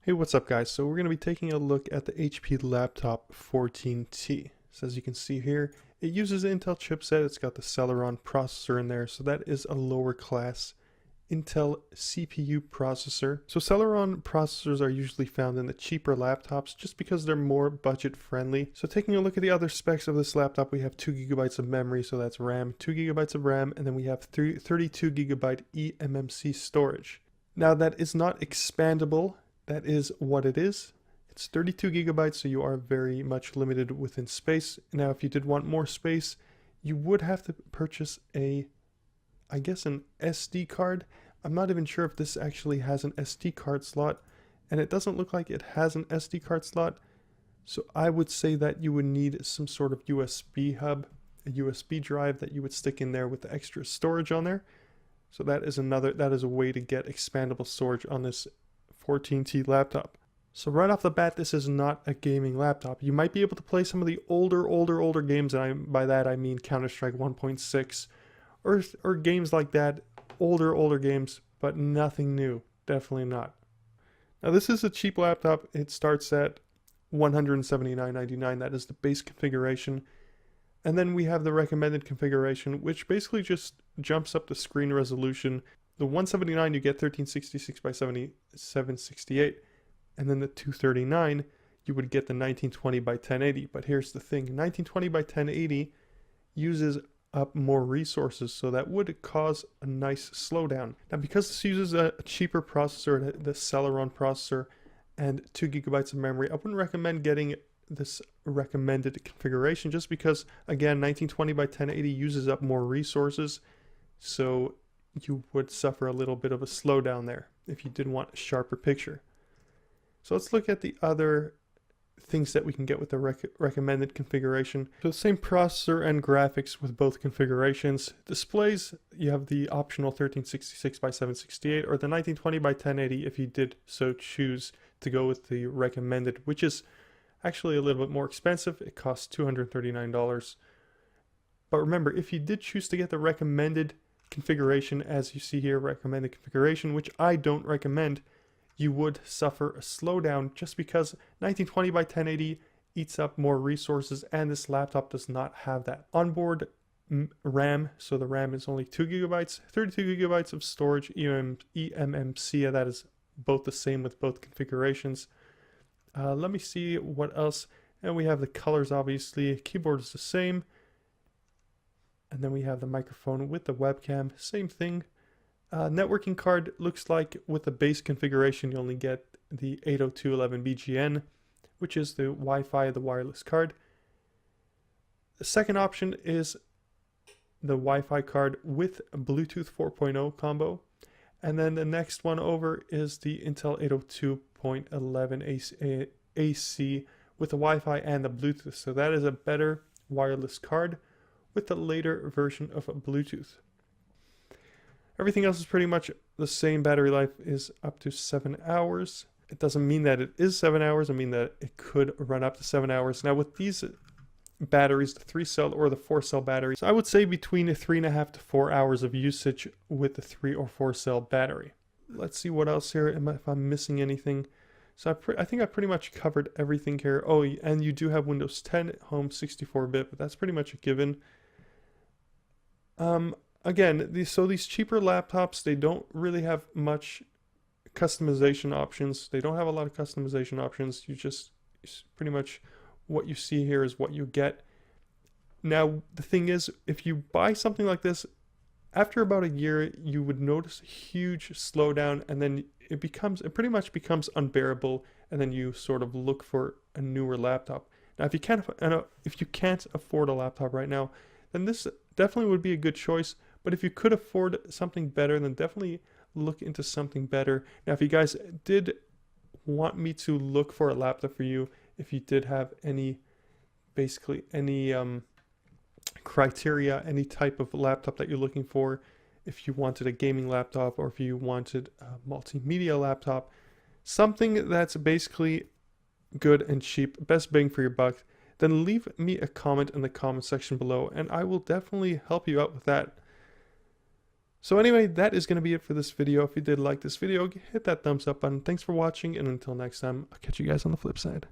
Hey, what's up guys? So we're going to be taking a look at the HP Laptop 14T. So as you can see here, it uses an Intel chipset. It's got the Celeron processor in there. So that is a lower class Intel CPU processor. So Celeron processors are usually found in the cheaper laptops just because they're more budget friendly. So taking a look at the other specs of this laptop, we have 2 gigabytes of memory, so that's RAM, 2 gigabytes of RAM, and then we have 32 gigabyte eMMC storage. Now that is not expandable. That is what it is. It's 32 gigabytes, so you are very much limited within space. Now, if you did want more space, you would have to purchase an SD card. I'm not even sure if this actually has an SD card slot, and it doesn't look like it has an SD card slot. So I would say that you would need some sort of USB hub, a USB drive that you would stick in there with the extra storage on there. So that is a way to get expandable storage on this 14T laptop. So right off the bat, this is not a gaming laptop. You might be able to play some of the older games, and by that I mean Counter-Strike 1.6 or games like that, older games, but nothing new, definitely not. Now this is a cheap laptop. It starts at $179.99. That is the base configuration. And then we have the recommended configuration, which basically just jumps up the screen resolution. The 179 you get 1366 by 7768, and then the 239 you would get the 1920 by 1080. But here's the thing, 1920 by 1080 uses up more resources, so that would cause a nice slowdown. Now because this uses a cheaper processor, the Celeron processor, and 2 gigabytes of memory, I wouldn't recommend getting this recommended configuration just because, again, 1920 by 1080 uses up more resources, so you would suffer a little bit of a slowdown there if you did want a sharper picture. So let's look at the other things that we can get with the recommended configuration. So the same processor and graphics with both configurations. Displays, you have the optional 1366 by 768 or the 1920 by 1080 if you did so choose to go with the recommended, which is actually a little bit more expensive. It costs $239. But remember, if you did choose to get the recommended configuration, as you see here, recommended configuration, which I don't recommend, you would suffer a slowdown just because 1920 by 1080 eats up more resources, and this laptop does not have that onboard RAM. So the RAM is only 2 gigabytes, 32 gigabytes of storage, eMMC. That is both the same with both configurations. Let me see what else. And we have the colors, obviously. Keyboard is the same. And then we have the microphone with the webcam, same thing. Networking card looks like with the base configuration, you only get the 802.11bgn, which is the Wi-Fi, the wireless card. The second option is the Wi-Fi card with a Bluetooth 4.0 combo. And then the next one over is the Intel 802.11 AC with the Wi-Fi and the Bluetooth. So that is a better wireless card with the later version of Bluetooth. Everything else is pretty much the same. Battery life is up to 7 hours. It doesn't mean that it is 7 hours. I mean that it could run up to 7 hours. Now with these batteries, the 3-cell or the 4-cell batteries, I would say between 3.5 to 4 hours of usage with the 3 or 4-cell battery. Let's see what else here, if I'm missing anything. So I think I pretty much covered everything here. Oh, and you do have Windows 10 at home, 64-bit, but that's pretty much a given. Again, these cheaper laptops, they don't really have much customization options. They don't have a lot of customization options. Pretty much what you see here is what you get. Now, the thing is, if you buy something like this, after about a year, you would notice a huge slowdown, and then it pretty much becomes unbearable, and then you sort of look for a newer laptop. Now, if you can't afford a laptop right now, then this definitely would be a good choice. But if you could afford something better, then definitely look into something better. Now, if you guys did want me to look for a laptop for you, if you did have any criteria, any type of laptop that you're looking for, if you wanted a gaming laptop or if you wanted a multimedia laptop, something that's basically good and cheap, best bang for your buck, then leave me a comment in the comment section below and I will definitely help you out with that. So anyway, that is going to be it for this video. If you did like this video, hit that thumbs up button. Thanks for watching, and until next time, I'll catch you guys on the flip side.